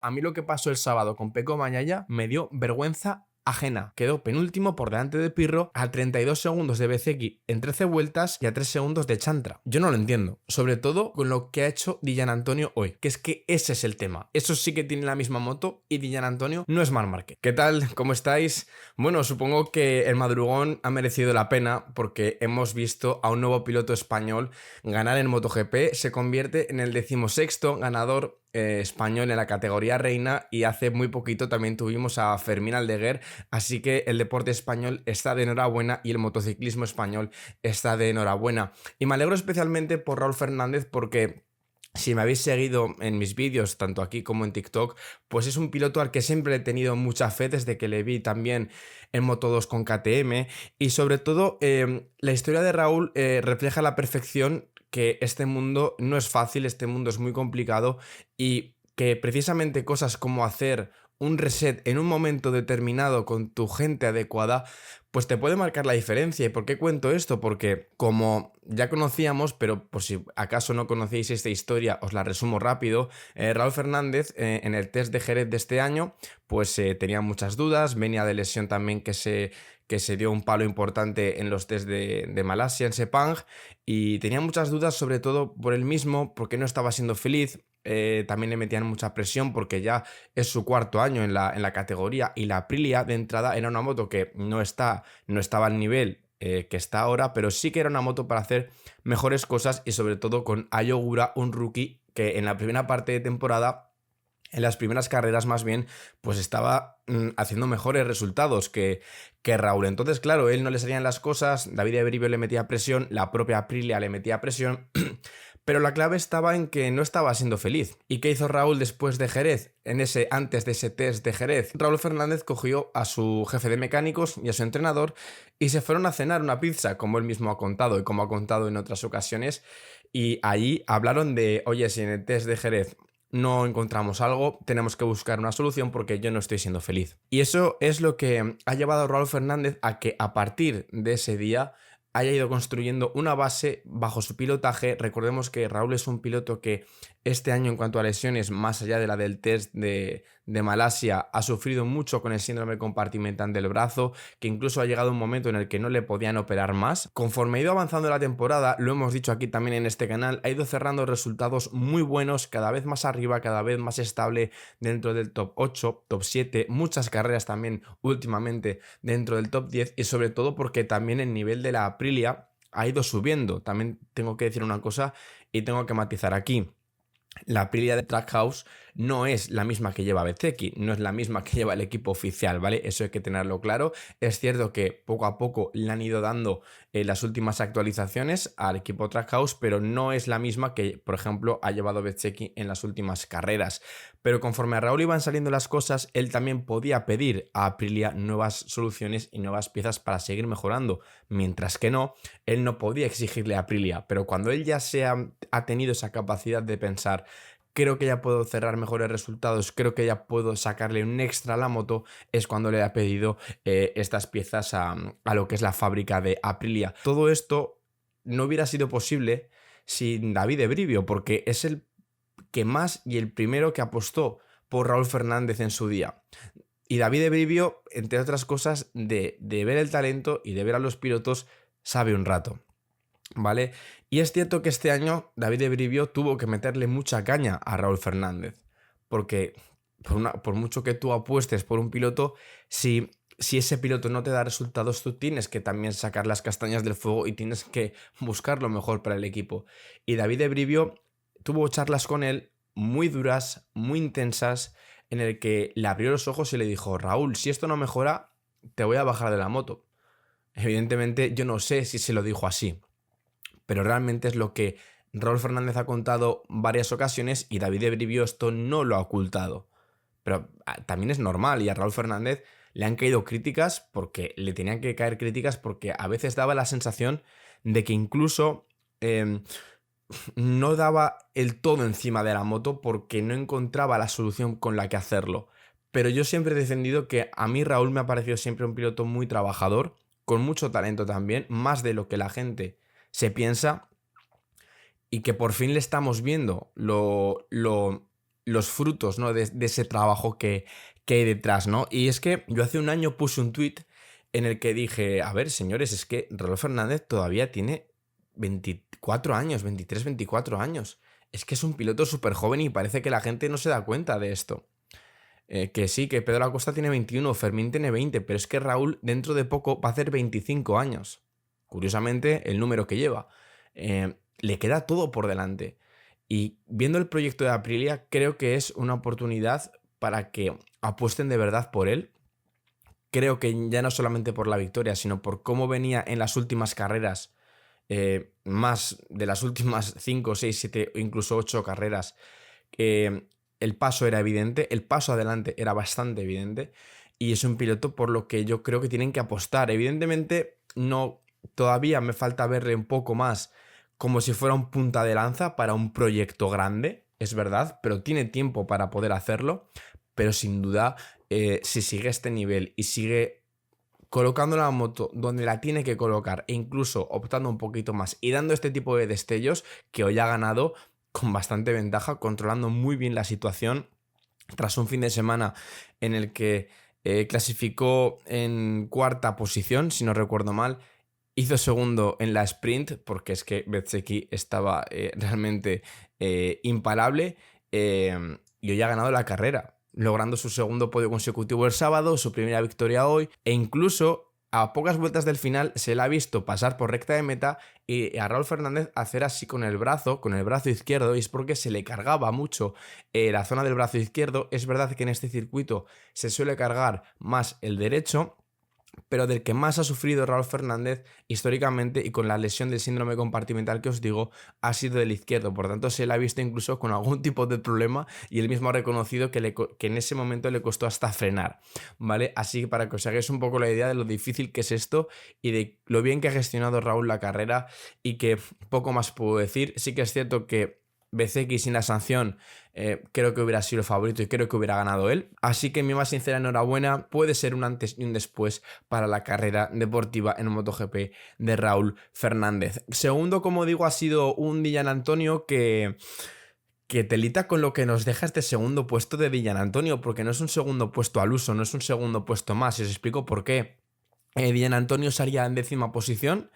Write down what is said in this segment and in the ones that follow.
A mí lo que pasó el sábado con Pecco Bagnaia me dio vergüenza ajena. Quedó penúltimo por delante de Pirro a 32 segundos de Bezzecchi en 13 vueltas y a 3 segundos de Chantra. Yo no lo entiendo, sobre todo con lo que ha hecho Di Giannantonio hoy, que es que ese es el tema. Eso sí que tiene la misma moto y Di Giannantonio no es Marc Márquez. ¿Qué tal? ¿Cómo estáis? Bueno, supongo que el madrugón ha merecido la pena porque hemos visto a un nuevo piloto español ganar en MotoGP. Se convierte en el 16º ganador español en la categoría reina y hace muy poquito también tuvimos a Fermín Aldeguer, así que el deporte español está de enhorabuena y el motociclismo español está de enhorabuena. Y me alegro especialmente por Raúl Fernández porque si me habéis seguido en mis vídeos, tanto aquí como en TikTok, pues es un piloto al que siempre he tenido mucha fe desde que le vi también en Moto2 con KTM y sobre todo la historia de Raúl refleja a la perfección que este mundo no es fácil, este mundo es muy complicado y que precisamente cosas como hacer un reset en un momento determinado con tu gente adecuada, pues te puede marcar la diferencia. ¿Y por qué cuento esto? Porque como ya conocíamos, pero por si acaso no conocéis esta historia, os la resumo rápido. Raúl Fernández en el test de Jerez de este año, pues tenía muchas dudas, venía de lesión también que se dio un palo importante en los test de Malasia, en Sepang, y tenía muchas dudas sobre todo por él mismo, porque no estaba siendo feliz. También le metían mucha presión porque ya es su cuarto año en la categoría y la Aprilia de entrada era una moto que no estaba al nivel que está ahora, pero sí que era una moto para hacer mejores cosas y sobre todo con Ai Ogura, un rookie que en la primera parte de temporada, en las primeras carreras más bien, pues estaba haciendo mejores resultados que Raúl. Entonces, claro, él no le salían las cosas, David Ebrivio le metía presión, la propia Aprilia le metía presión, pero la clave estaba en que no estaba siendo feliz. ¿Y qué hizo Raúl después de Jerez? Antes de ese test de Jerez, Raúl Fernández cogió a su jefe de mecánicos y a su entrenador y se fueron a cenar una pizza, como él mismo ha contado y como ha contado en otras ocasiones, y allí hablaron de, oye, si en el test de Jerez no encontramos algo, tenemos que buscar una solución porque yo no estoy siendo feliz. Y eso es lo que ha llevado a Raúl Fernández a que a partir de ese día haya ido construyendo una base bajo su pilotaje. Recordemos que Raúl es un piloto que este año en cuanto a lesiones, más allá de la del test de Malasia, ha sufrido mucho con el síndrome compartimental del brazo, que incluso ha llegado un momento en el que no le podían operar más. Conforme ha ido avanzando la temporada, lo hemos dicho aquí también en este canal, ha ido cerrando resultados muy buenos, cada vez más arriba, cada vez más estable dentro del top 8, top 7, muchas carreras también últimamente dentro del top 10 y sobre todo porque también el nivel de la Aprilia ha ido subiendo. También tengo que decir una cosa y tengo que matizar aquí. La Aprilia de Trackhouse no es la misma que lleva Bezzecchi, no es la misma que lleva el equipo oficial, ¿vale? Eso hay que tenerlo claro. Es cierto que poco a poco le han ido dando las últimas actualizaciones al equipo Trackhouse, pero no es la misma que, por ejemplo, ha llevado Bezzecchi en las últimas carreras. Pero conforme a Raúl iban saliendo las cosas, él también podía pedir a Aprilia nuevas soluciones y nuevas piezas para seguir mejorando, mientras que no, él no podía exigirle a Aprilia. Pero cuando él ya ha tenido esa capacidad de pensar, creo que ya puedo cerrar mejores resultados, creo que ya puedo sacarle un extra a la moto, es cuando le ha pedido estas piezas a lo que es la fábrica de Aprilia. Todo esto no hubiera sido posible sin David Ebrivio, porque es el que más y el primero que apostó por Raúl Fernández en su día. Y David Ebrivio, entre otras cosas, de ver el talento y de ver a los pilotos, sabe un rato, ¿vale? Y es cierto que este año David Ebrivio tuvo que meterle mucha caña a Raúl Fernández, porque por mucho que tú apuestes por un piloto, si ese piloto no te da resultados, tú tienes que también sacar las castañas del fuego y tienes que buscar lo mejor para el equipo. Y David Ebrivio tuvo charlas con él muy duras, muy intensas, en el que le abrió los ojos y le dijo: Raúl, si esto no mejora, te voy a bajar de la moto. Evidentemente yo no sé si se lo dijo así, pero realmente es lo que Raúl Fernández ha contado varias ocasiones y David Ebrivio esto no lo ha ocultado. Pero también es normal y a Raúl Fernández le han caído críticas porque le tenían que caer críticas porque a veces daba la sensación de que incluso no daba el todo encima de la moto porque no encontraba la solución con la que hacerlo. Pero yo siempre he defendido que a mí Raúl me ha parecido siempre un piloto muy trabajador, con mucho talento también, más de lo que la gente se piensa, y que por fin le estamos viendo lo los frutos, ¿no? De ese trabajo que hay detrás, ¿no? Y es que yo hace un año puse un tweet en el que dije, a ver, señores, es que Raúl Fernández todavía tiene 24 años, 23, 24 años. Es que es un piloto súper joven y parece que la gente no se da cuenta de esto. Que sí, que Pedro Acosta tiene 21, Fermín tiene 20, pero es que Raúl dentro de poco va a hacer 25 años. Curiosamente, el número que lleva. Le queda todo por delante. Y viendo el proyecto de Aprilia, creo que es una oportunidad para que apuesten de verdad por él. Creo que ya no solamente por la victoria, sino por cómo venía en las últimas carreras, más de las últimas 5, 6, 7 o incluso 8 carreras, el paso era evidente, el paso adelante era bastante evidente y es un piloto por lo que yo creo que tienen que apostar. Evidentemente, no, todavía me falta verle un poco más como si fuera un punta de lanza para un proyecto grande, es verdad, pero tiene tiempo para poder hacerlo, pero sin duda, si sigue este nivel y sigue colocando la moto donde la tiene que colocar e incluso optando un poquito más y dando este tipo de destellos, que hoy ha ganado con bastante ventaja, controlando muy bien la situación tras un fin de semana en el que clasificó en cuarta posición, si no recuerdo mal, hizo segundo en la sprint porque es que Bezzecchi estaba realmente imparable, y hoy ha ganado la carrera, logrando su segundo podio consecutivo el sábado, su primera victoria hoy, e incluso a pocas vueltas del final se le ha visto pasar por recta de meta y a Raúl Fernández hacer así con el brazo izquierdo, y es porque se le cargaba mucho la zona del brazo izquierdo. Es verdad que en este circuito se suele cargar más el derecho, pero del que más ha sufrido Raúl Fernández históricamente y con la lesión del síndrome compartimental que os digo, ha sido del izquierdo. Por tanto, se le ha visto incluso con algún tipo de problema y él mismo ha reconocido que en ese momento le costó hasta frenar, ¿vale? Así que para que os hagáis un poco la idea de lo difícil que es esto y de lo bien que ha gestionado Raúl la carrera, y que poco más puedo decir. Sí que es cierto que Bezzecchi sin la sanción creo que hubiera sido el favorito y creo que hubiera ganado él. Así que mi más sincera enhorabuena, puede ser un antes y un después para la carrera deportiva en MotoGP de Raúl Fernández. Segundo, como digo, ha sido un Dillan Antonio que telita con lo que nos deja este segundo puesto de Dillan Antonio, porque no es un segundo puesto al uso, no es un segundo puesto más, y os explico por qué. Dillan Antonio salía en 10ª posición.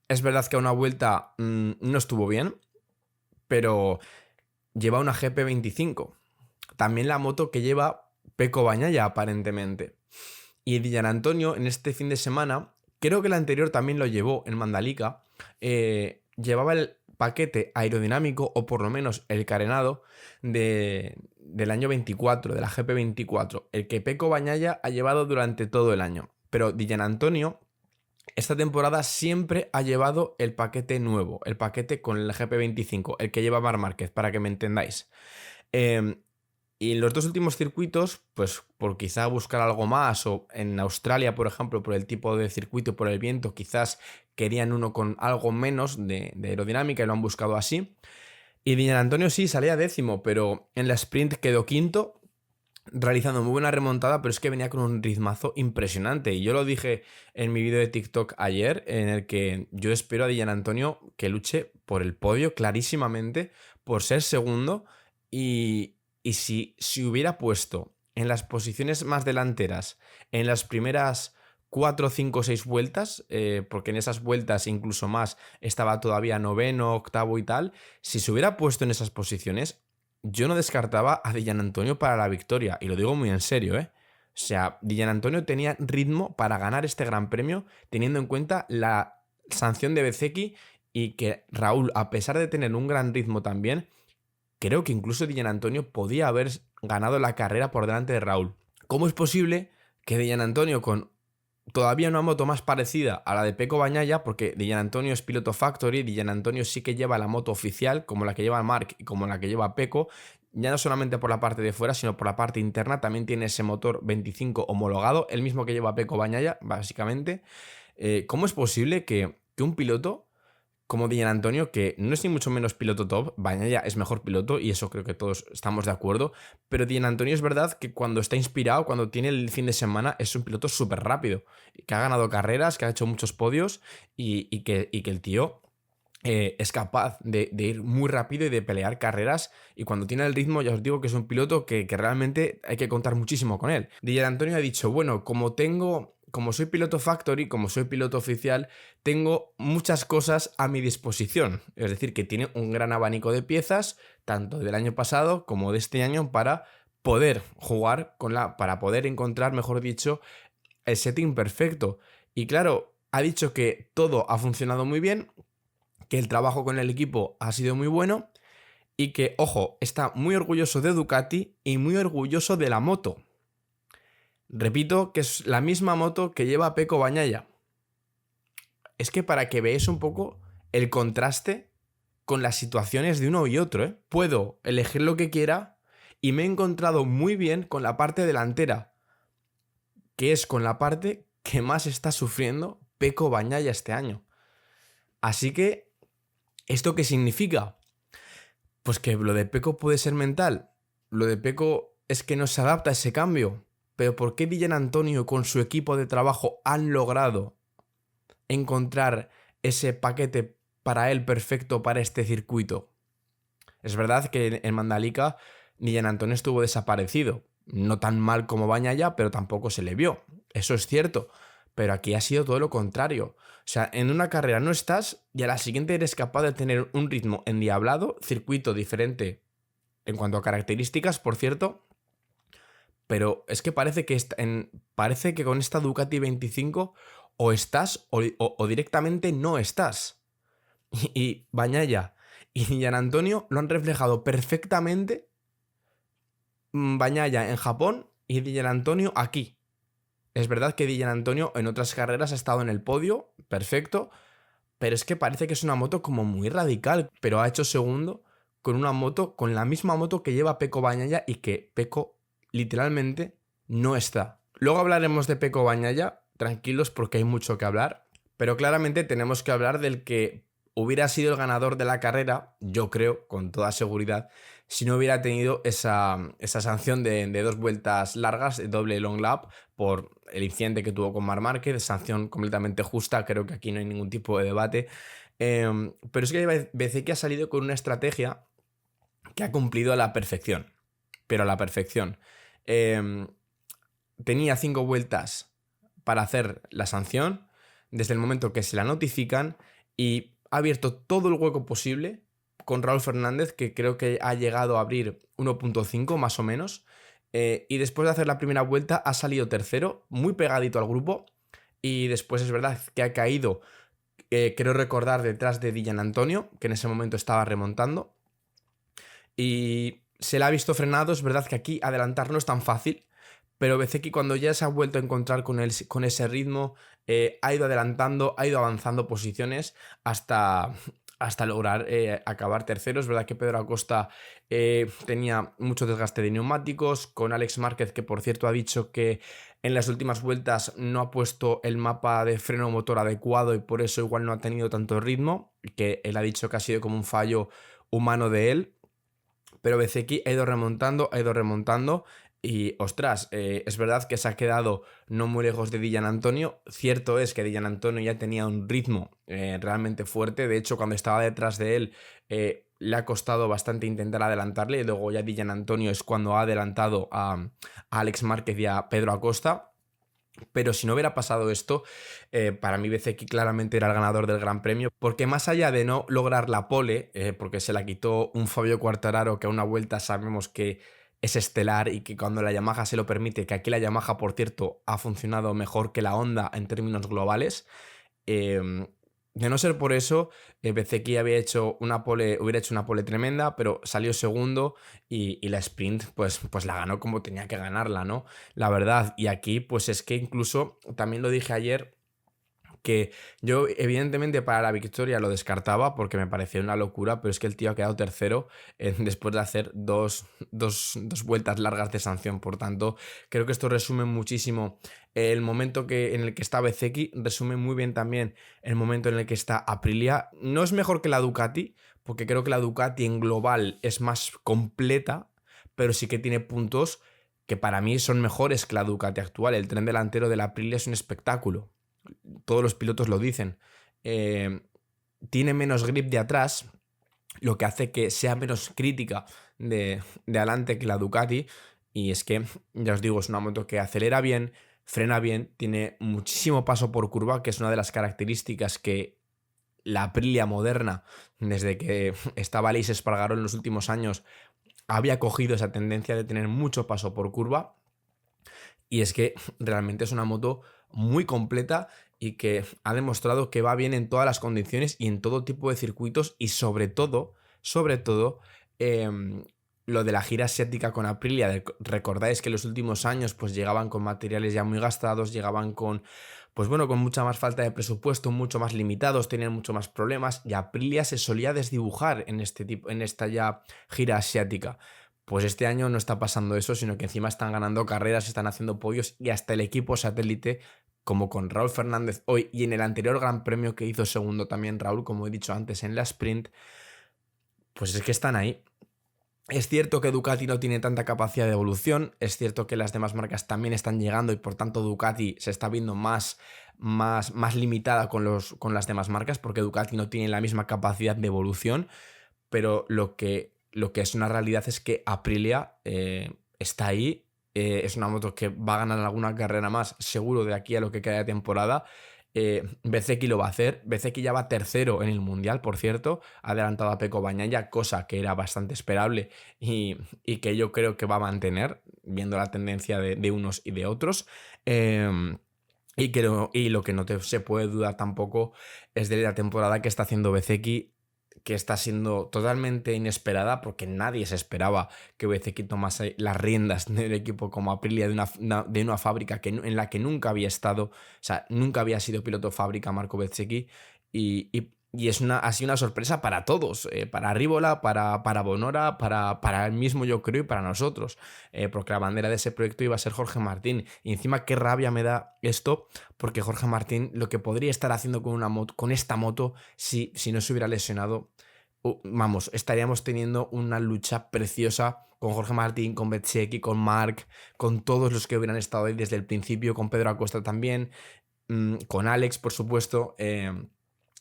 Es verdad que a una vuelta no estuvo bien, pero lleva una GP25. También la moto que lleva Pecco Bagnaia, aparentemente. Y Dillan Antonio, en este fin de semana, creo que el anterior también lo llevó en Mandalika, llevaba el paquete aerodinámico, o por lo menos el carenado, del año 24, de la GP24, el que Pecco Bagnaia ha llevado durante todo el año. Pero Dillan Antonio esta temporada siempre ha llevado el paquete nuevo, el paquete con el GP25, el que lleva Marc Márquez, para que me entendáis. Y en los dos últimos circuitos, pues por quizá buscar algo más, o en Australia, por ejemplo, por el tipo de circuito y por el viento, quizás querían uno con algo menos de aerodinámica y lo han buscado así. Y Dillan Antonio sí salía 10º, pero en la sprint quedó 5º, realizando muy buena remontada, pero es que venía con un ritmazo impresionante. Y yo lo dije en mi vídeo de TikTok ayer, en el que yo espero a Dillan Antonio que luche por el podio clarísimamente, por ser segundo, y si hubiera puesto en las posiciones más delanteras, en las primeras 4, 5, 6 vueltas, porque en esas vueltas incluso más estaba todavía 9º, 8º y tal, si se hubiera puesto en esas posiciones, yo no descartaba a Dillan Antonio para la victoria, y lo digo muy en serio, ¿eh? O sea, Dillan Antonio tenía ritmo para ganar este gran premio, teniendo en cuenta la sanción de Bezzecchi, y que Raúl, a pesar de tener un gran ritmo también, creo que incluso Dillan Antonio podía haber ganado la carrera por delante de Raúl. ¿Cómo es posible que Dillan Antonio, con todavía una moto más parecida a la de Pecco Bagnaia, porque Dillan Antonio es piloto factory, Dillan Antonio sí que lleva la moto oficial, como la que lleva Marc y como la que lleva Pecco, ya no solamente por la parte de fuera, sino por la parte interna, también tiene ese motor 25 homologado, el mismo que lleva Pecco Bagnaia, básicamente. ¿Cómo es posible que un piloto como Dillan Antonio, que no es ni mucho menos piloto top, Bagnaia es mejor piloto y eso creo que todos estamos de acuerdo, pero Dillan Antonio es verdad que cuando está inspirado, cuando tiene el fin de semana, es un piloto súper rápido, que ha ganado carreras, que ha hecho muchos podios, y que el tío es capaz de ir muy rápido y de pelear carreras, y cuando tiene el ritmo ya os digo que es un piloto que realmente hay que contar muchísimo con él. Didier Antonio ha dicho, bueno, como soy piloto factory, como soy piloto oficial, tengo muchas cosas a mi disposición. Es decir, que tiene un gran abanico de piezas, tanto del año pasado como de este año, para poder jugar para poder encontrar, mejor dicho, el setting perfecto. Y claro, ha dicho que todo ha funcionado muy bien, que el trabajo con el equipo ha sido muy bueno y que, ojo, está muy orgulloso de Ducati y muy orgulloso de la moto. Repito que es la misma moto que lleva Pecco Bagnaia. Es que para que veáis un poco el contraste con las situaciones de uno y otro, ¿eh? Puedo elegir lo que quiera y me he encontrado muy bien con la parte delantera, que es con la parte que más está sufriendo Pecco Bagnaia este año. Así que, ¿esto qué significa? Pues que lo de Pecco puede ser mental. Lo de Pecco es que no se adapta a ese cambio. Pero ¿por qué Dylan Antonio con su equipo de trabajo han logrado encontrar ese paquete para él perfecto para este circuito? Es verdad que en Mandalika Dylan Antonio estuvo desaparecido. No tan mal como Bagnaia, pero tampoco se le vio. Eso es cierto. Pero aquí ha sido todo lo contrario. O sea, en una carrera no estás y a la siguiente eres capaz de tener un ritmo endiablado, circuito diferente en cuanto a características, por cierto, pero es que parece que con esta Ducati 25 o estás o directamente no estás. Y Bagnaia y Gian Antonio lo han reflejado perfectamente. Bagnaia en Japón y Gian Antonio aquí. Es verdad que Dylan Antonio en otras carreras ha estado en el podio, perfecto, pero es que parece que es una moto como muy radical, pero ha hecho segundo con una moto, con la misma moto que lleva Pecco Bagnaia y que Pecco literalmente no está. Luego hablaremos de Pecco Bagnaia, tranquilos porque hay mucho que hablar, pero claramente tenemos que hablar del que hubiera sido el ganador de la carrera, yo creo, con toda seguridad, si no hubiera tenido esa sanción de 2 vueltas largas, de doble long lap, por el incidente que tuvo con Marc Márquez, sanción completamente justa, creo que aquí no hay ningún tipo de debate. Pero es que Bezzecchi ha salido con una estrategia que ha cumplido a la perfección, pero a la perfección. Tenía 5 vueltas para hacer la sanción, desde el momento que se la notifican, y ha abierto todo el hueco posible con Raúl Fernández, que creo que ha llegado a abrir 1.5 más o menos, y después de hacer la primera vuelta ha salido tercero, muy pegadito al grupo, y después es verdad que ha caído, creo recordar, detrás de Dylan Antonio, que en ese momento estaba remontando, y se la ha visto frenado. Es verdad que aquí adelantar no es tan fácil, pero Bezzecchi cuando ya se ha vuelto a encontrar con ese ritmo, ha ido adelantando, ha ido avanzando posiciones hasta lograr acabar tercero. Es verdad que Pedro Acosta tenía mucho desgaste de neumáticos, con Alex Márquez, que por cierto ha dicho que en las últimas vueltas no ha puesto el mapa de freno motor adecuado y por eso igual no ha tenido tanto ritmo, que él ha dicho que ha sido como un fallo humano de él. Pero Bezzecchi ha ido remontando y, ostras, es verdad que se ha quedado no muy lejos de Dylan Antonio. Cierto es que Dylan Antonio ya tenía un ritmo realmente fuerte. De hecho, cuando estaba detrás de él, le ha costado bastante intentar adelantarle. Y luego ya Dylan Antonio es cuando ha adelantado a Alex Márquez y a Pedro Acosta. Pero si no hubiera pasado esto, para mí Bezzecchi claramente era el ganador del Gran Premio, porque más allá de no lograr la pole, porque se la quitó un Fabio Quartararo que a una vuelta sabemos que es estelar y que cuando la Yamaha se lo permite, que aquí la Yamaha, por cierto, ha funcionado mejor que la Honda en términos globales. De no ser por eso, Bezzecchi hubiera hecho una pole tremenda, pero salió segundo y la sprint pues la ganó como tenía que ganarla, ¿no? La verdad, y aquí pues es que incluso, también lo dije ayer, que yo evidentemente para la victoria lo descartaba porque me parecía una locura, pero es que el tío ha quedado tercero después de hacer dos vueltas largas de sanción. Por tanto, creo que esto resume muchísimo el momento en el que está Bezzecchi, resume muy bien también el momento en el que está Aprilia. No es mejor que la Ducati, porque creo que la Ducati en global es más completa, pero sí que tiene puntos que para mí son mejores que la Ducati actual. El tren delantero de la Aprilia es un espectáculo. Todos los pilotos lo dicen. tiene menos grip de atrás, lo que hace que sea menos crítica de adelante que la Ducati. Y es que, ya os digo, es una moto que acelera bien, frena bien, tiene muchísimo paso por curva, que es una de las características que la Aprilia moderna, desde que estaba Aleix Espargaró en los últimos años, había cogido esa tendencia de tener mucho paso por curva. Y es que realmente es una moto muy completa y que ha demostrado que va bien en todas las condiciones y en todo tipo de circuitos, y sobre todo, em, lo de la gira asiática con Aprilia. Recordáis que en los últimos años pues llegaban con materiales ya muy gastados, llegaban con, pues bueno, con mucha más falta de presupuesto, mucho más limitados, tenían mucho más problemas, y Aprilia se solía desdibujar en esta ya gira asiática. Pues este año no está pasando eso, sino que encima están ganando carreras, están haciendo podios, y hasta el equipo satélite, como con Raúl Fernández hoy y en el anterior Gran Premio que hizo segundo también Raúl, como he dicho antes, en la sprint, pues es que están ahí. Es cierto que Ducati no tiene tanta capacidad de evolución, es cierto que las demás marcas también están llegando y por tanto Ducati se está viendo más limitada con las demás marcas, porque Ducati no tiene la misma capacidad de evolución, pero lo que es una realidad es que Aprilia está ahí, es una moto que va a ganar alguna carrera más, seguro, de aquí a lo que queda de temporada. Bezzecchi lo va a hacer. Bezzecchi ya va tercero en el Mundial, por cierto, ha adelantado a Pecco Bagnaia, cosa que era bastante esperable y que yo creo que va a mantener, viendo la tendencia de unos y de otros. Y lo que no se puede dudar tampoco es de la temporada que está haciendo Bezzecchi, que está siendo totalmente inesperada, porque nadie se esperaba que Bezzecchi tomase las riendas del equipo como Aprilia, de una fábrica en la que nunca había estado. O sea, nunca había sido piloto fábrica Marco Bezzecchi, y ha sido una sorpresa para todos, para Rivola, para Bonora, para él mismo, yo creo, y para nosotros, porque la bandera de ese proyecto iba a ser Jorge Martín. Y encima qué rabia me da esto, porque Jorge Martín lo que podría estar haciendo con esta moto, si no se hubiera lesionado, vamos, estaríamos teniendo una lucha preciosa con Jorge Martín, con Bezzecchi, con Marc, con todos los que hubieran estado ahí desde el principio, con Pedro Acosta también, con Alex, por supuesto.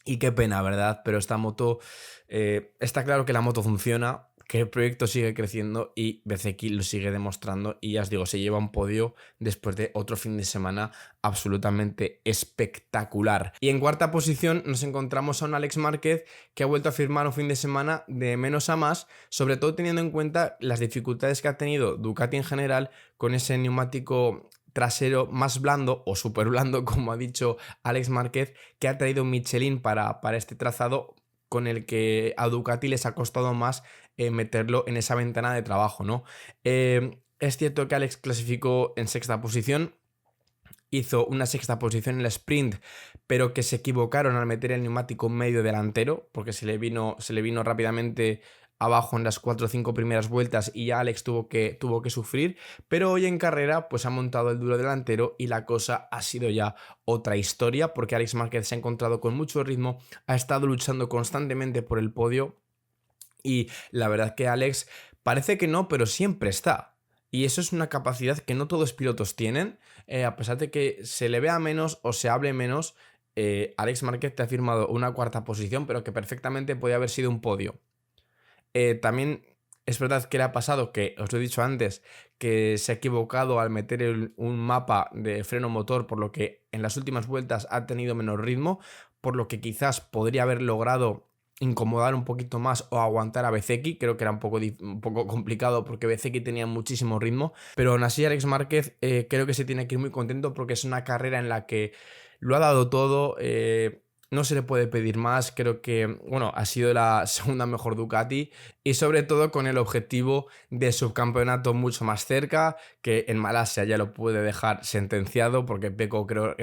Y qué pena, ¿verdad? Pero esta moto, está claro que la moto funciona, que el proyecto sigue creciendo y Bezzecchi lo sigue demostrando, y ya os digo, se lleva un podio después de otro fin de semana absolutamente espectacular. Y en cuarta posición nos encontramos a un Alex Márquez que ha vuelto a firmar un fin de semana de menos a más, sobre todo teniendo en cuenta las dificultades que ha tenido Ducati en general con ese neumático trasero más blando o súper blando, como ha dicho Alex Márquez, que ha traído Michelin para este trazado, con el que a Ducati les ha costado más meterlo en esa ventana de trabajo, ¿no? Es cierto que Alex clasificó en sexta posición, hizo una sexta posición en la sprint, pero que se equivocaron al meter el neumático medio delantero, porque se le vino rápidamente abajo en las 4 o 5 primeras vueltas, y ya Alex tuvo que sufrir. Pero hoy en carrera pues ha montado el duro delantero y la cosa ha sido ya otra historia, porque Alex Márquez se ha encontrado con mucho ritmo, ha estado luchando constantemente por el podio, y la verdad que Alex parece que no, pero siempre está. Y eso es una capacidad que no todos los pilotos tienen. A pesar de que se le vea menos o se hable menos, Alex Márquez te ha firmado una cuarta posición, pero que perfectamente podía haber sido un podio. También es verdad que le ha pasado, que os lo he dicho antes, que se ha equivocado al meter un mapa de freno motor, por lo que en las últimas vueltas ha tenido menos ritmo, por lo que quizás podría haber logrado incomodar un poquito más o aguantar a Bezzecchi. Creo que era un poco complicado, porque Bezzecchi tenía muchísimo ritmo, pero aún así Alex Márquez creo que se tiene que ir muy contento, porque es una carrera en la que lo ha dado todo. No se le puede pedir más. Creo que, bueno, ha sido la segunda mejor Ducati, y sobre todo con el objetivo de subcampeonato mucho más cerca, que en Malasia ya lo puede dejar sentenciado, porque Pecco creo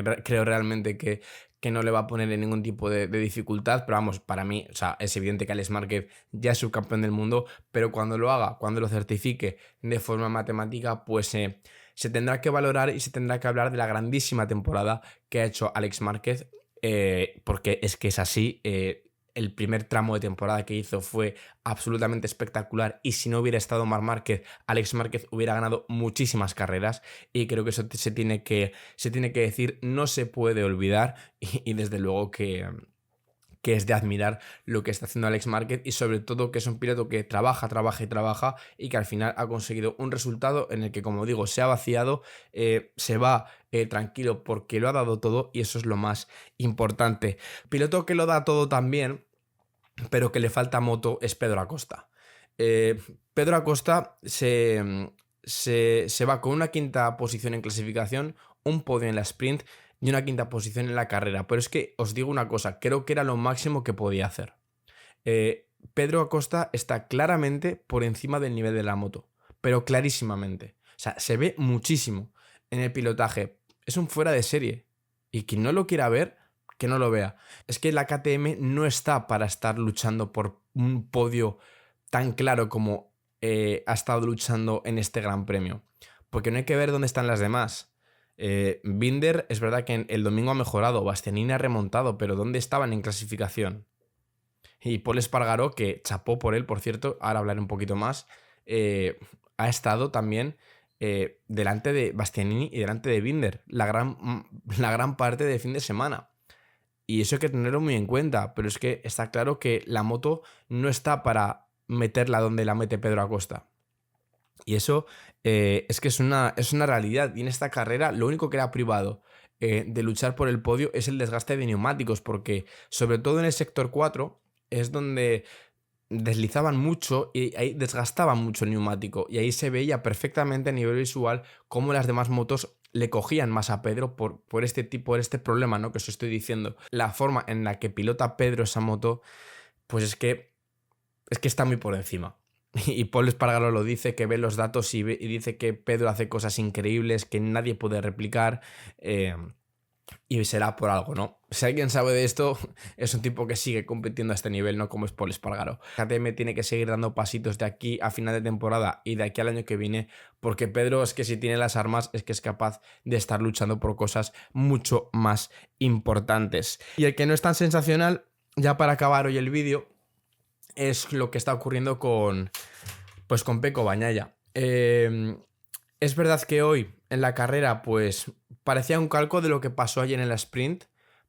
realmente que no le va a poner en ningún tipo de dificultad. Pero vamos, para mí, o sea, es evidente que Alex Márquez ya es subcampeón del mundo, pero cuando lo haga, cuando lo certifique de forma matemática, pues se tendrá que valorar y se tendrá que hablar de la grandísima temporada que ha hecho Alex Márquez, porque es que es así. El primer tramo de temporada que hizo fue absolutamente espectacular, y si no hubiera estado Marc Márquez, Alex Márquez hubiera ganado muchísimas carreras, y creo que eso se tiene que decir, no se puede olvidar. Y desde luego que que es de admirar lo que está haciendo Alex Márquez y sobre todo que es un piloto que trabaja y que al final ha conseguido un resultado en el que, como digo, se ha vaciado, se va tranquilo porque lo ha dado todo y eso es lo más importante. Piloto que lo da todo también, pero que le falta moto, es Pedro Acosta. Pedro Acosta se va con una quinta posición en clasificación, un podio en la sprint y una quinta posición en la carrera. Pero es que os digo una cosa, creo que era lo máximo que podía hacer. Pedro Acosta está claramente por encima del nivel de la moto, pero clarísimamente. O sea, se ve muchísimo en el pilotaje. Es un fuera de serie. Y quien no lo quiera ver, que no lo vea. Es que la KTM no está para estar luchando por un podio tan claro como ha estado luchando en este Gran Premio. Porque no hay que ver dónde están las demás. Binder es verdad que el domingo ha mejorado, Bastianini ha remontado, pero ¿dónde estaban en clasificación? Y Pol Espargaró, que chapó por él, por cierto, ahora hablaré un poquito más, ha estado también delante de Bastianini y delante de Binder la gran parte del fin de semana. Y eso hay que tenerlo muy en cuenta, pero es que está claro que la moto no está para meterla donde la mete Pedro Acosta. Y eso es que es una realidad. Y en esta carrera lo único que era privado de luchar por el podio es el desgaste de neumáticos, porque sobre todo en el sector 4 es donde deslizaban mucho y ahí desgastaban mucho el neumático. Y ahí se veía perfectamente a nivel visual cómo las demás motos le cogían más a Pedro por este problema, ¿no? Que os estoy diciendo. La forma en la que pilota Pedro esa moto, pues es que está muy por encima. Y Pol Espargaró lo dice, que ve los datos y dice que Pedro hace cosas increíbles que nadie puede replicar. Y será por algo, ¿no? Si alguien sabe de esto, es un tipo que sigue compitiendo a este nivel, no como es Pol Espargaró. KTM tiene que seguir dando pasitos de aquí a final de temporada y de aquí al año que viene, porque Pedro es que si tiene las armas es que es capaz de estar luchando por cosas mucho más importantes. Y el que no es tan sensacional, ya para acabar hoy el vídeo, es lo que está ocurriendo con Pecco Bagnaia. Es verdad que hoy en la carrera pues parecía un calco de lo que pasó ayer en la sprint,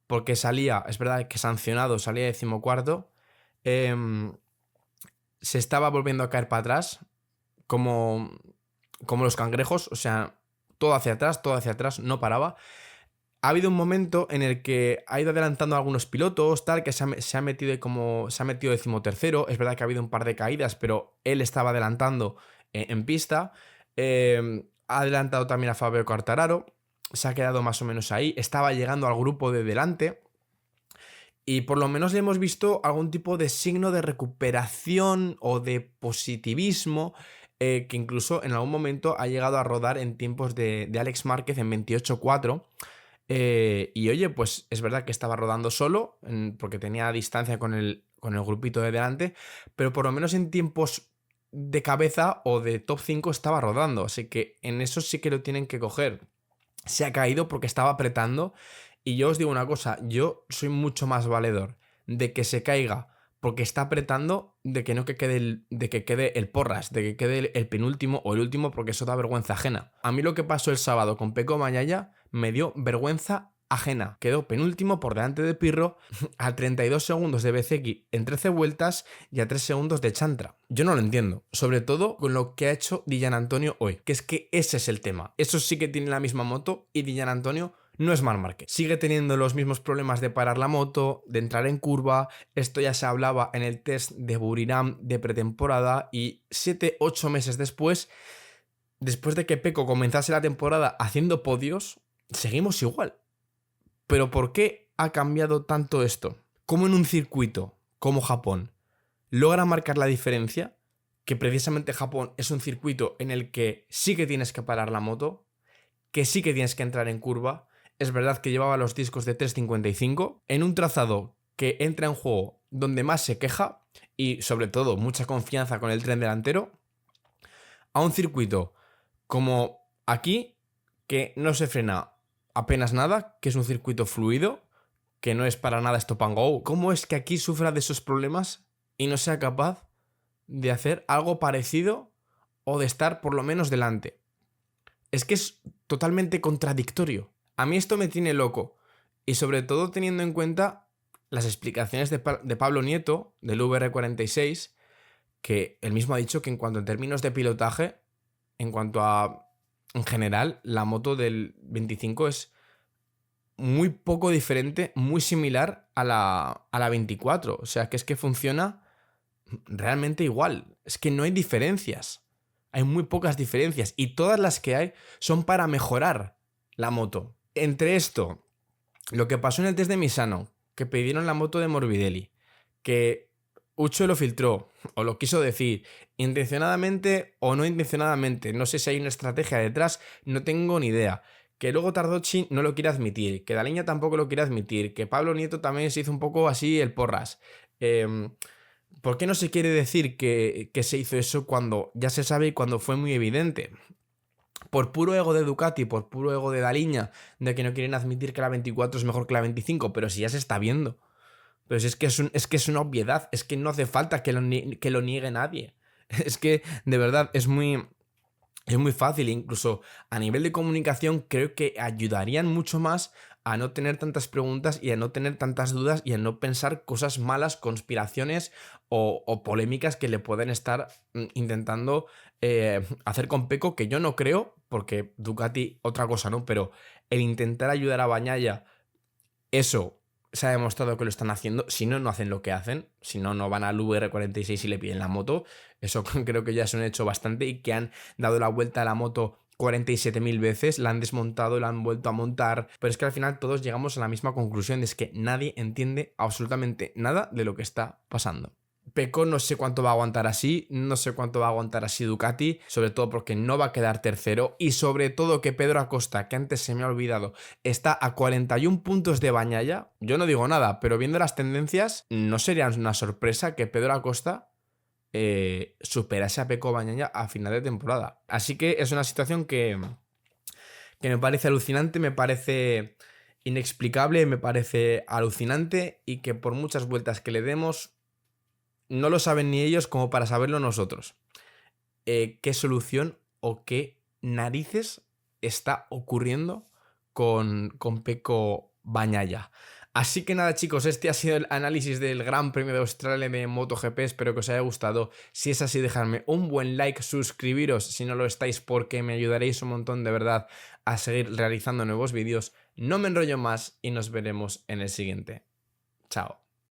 porque salía, es verdad que sancionado, salía 14º, se estaba volviendo a caer para atrás como los cangrejos, o sea, todo hacia atrás, no paraba. Ha habido un momento en el que ha ido adelantando a algunos pilotos, tal, que se ha metido 13º. Es verdad que ha habido un par de caídas, pero él estaba adelantando en pista. Ha adelantado también a Fabio Quartararo. Se ha quedado más o menos ahí. Estaba llegando al grupo de delante. Y por lo menos le hemos visto algún tipo de signo de recuperación o de positivismo, que incluso en algún momento ha llegado a rodar en tiempos de Alex Márquez en 28.4. Y oye, pues es verdad que estaba rodando solo, porque tenía distancia con el grupito de delante, pero por lo menos en tiempos de cabeza o de top 5 estaba rodando, así que en eso sí que lo tienen que coger. Se ha caído porque estaba apretando y yo os digo una cosa, yo soy mucho más valedor de que se caiga porque está apretando, de que no que quede el porras, de que quede el penúltimo o el último, porque eso da vergüenza ajena. A mí lo que pasó el sábado con Pecco Bagnaia me dio vergüenza ajena. Quedó penúltimo por delante de Pirro a 32 segundos de Bezzecchi en 13 vueltas y a 3 segundos de Chantra. Yo no lo entiendo, sobre todo con lo que ha hecho Di Giannantonio hoy, que es que ese es el tema. Eso sí que tiene la misma moto y Di Giannantonio no es Marc Márquez. Sigue teniendo los mismos problemas de parar la moto, de entrar en curva. Esto ya se hablaba en el test de Buriram de pretemporada y 7-8 meses después de que Pecco comenzase la temporada haciendo podios, seguimos igual. ¿Pero por qué ha cambiado tanto esto? ¿Cómo en un circuito como Japón logra marcar la diferencia? Que precisamente Japón es un circuito en el que sí que tienes que parar la moto, que sí que tienes que entrar en curva. Es verdad que llevaba los discos de 3.55 en un trazado que entra en juego donde más se queja y sobre todo mucha confianza con el tren delantero, a un circuito como aquí que no se frena apenas nada, que es un circuito fluido, que no es para nada stop and go. ¿Cómo es que aquí sufra de esos problemas y no sea capaz de hacer algo parecido o de estar por lo menos delante? Es que es totalmente contradictorio. A mí esto me tiene loco. Y sobre todo teniendo en cuenta las explicaciones de Pablo Nieto, del VR46, que él mismo ha dicho que en cuanto a términos de pilotaje, en cuanto a, en general, la moto del 25 es muy poco diferente, muy similar a la 24. O sea, que es que funciona realmente igual. Es que no hay diferencias. Hay muy pocas diferencias y todas las que hay son para mejorar la moto. Entre esto, lo que pasó en el test de Misano, que pidieron la moto de Morbidelli, que Ucho lo filtró, o lo quiso decir, intencionadamente o no intencionadamente, no sé si hay una estrategia detrás, no tengo ni idea. Que luego Tardocci no lo quiere admitir, que Daliña tampoco lo quiere admitir, que Pablo Nieto también se hizo un poco así el porras. ¿Por qué no se quiere decir que se hizo eso cuando ya se sabe y cuando fue muy evidente? Por puro ego de Ducati, por puro ego de Daliña, de que no quieren admitir que la 24 es mejor que la 25, pero si ya se está viendo. Pero si es que es una obviedad, es que no hace falta que lo niegue nadie. Es que, de verdad, es muy fácil, incluso a nivel de comunicación creo que ayudarían mucho más a no tener tantas preguntas y a no tener tantas dudas y a no pensar cosas malas, conspiraciones o polémicas que le pueden estar intentando hacer con Pecco, que yo no creo, porque Ducati otra cosa, ¿no? Pero el intentar ayudar a Bagnaia, eso se ha demostrado que lo están haciendo. Si no, no hacen lo que hacen. Si no, no van al VR46 y le piden la moto. Eso creo que ya es un hecho bastante y que han dado la vuelta a la moto 47.000 veces, la han desmontado, la han vuelto a montar, pero es que al final todos llegamos a la misma conclusión, es que nadie entiende absolutamente nada de lo que está pasando. Pecco no sé cuánto va a aguantar así, no sé cuánto va a aguantar así Ducati, sobre todo porque no va a quedar tercero y sobre todo que Pedro Acosta, que antes se me ha olvidado, está a 41 puntos de Bagnaia. Yo no digo nada, pero viendo las tendencias, no sería una sorpresa que Pedro Acosta superase a Pecco Bagnaia a final de temporada. Así que es una situación que me parece alucinante, me parece inexplicable, me parece alucinante y que por muchas vueltas que le demos no lo saben ni ellos como para saberlo nosotros. ¿Qué solución o qué narices está ocurriendo con Pecco Bagnaia? Así que nada, chicos, este ha sido el análisis del Gran Premio de Australia de MotoGP. Espero que os haya gustado. Si es así, dejadme un buen like, suscribiros si no lo estáis, porque me ayudaréis un montón de verdad a seguir realizando nuevos vídeos. No me enrollo más y nos veremos en el siguiente. Chao.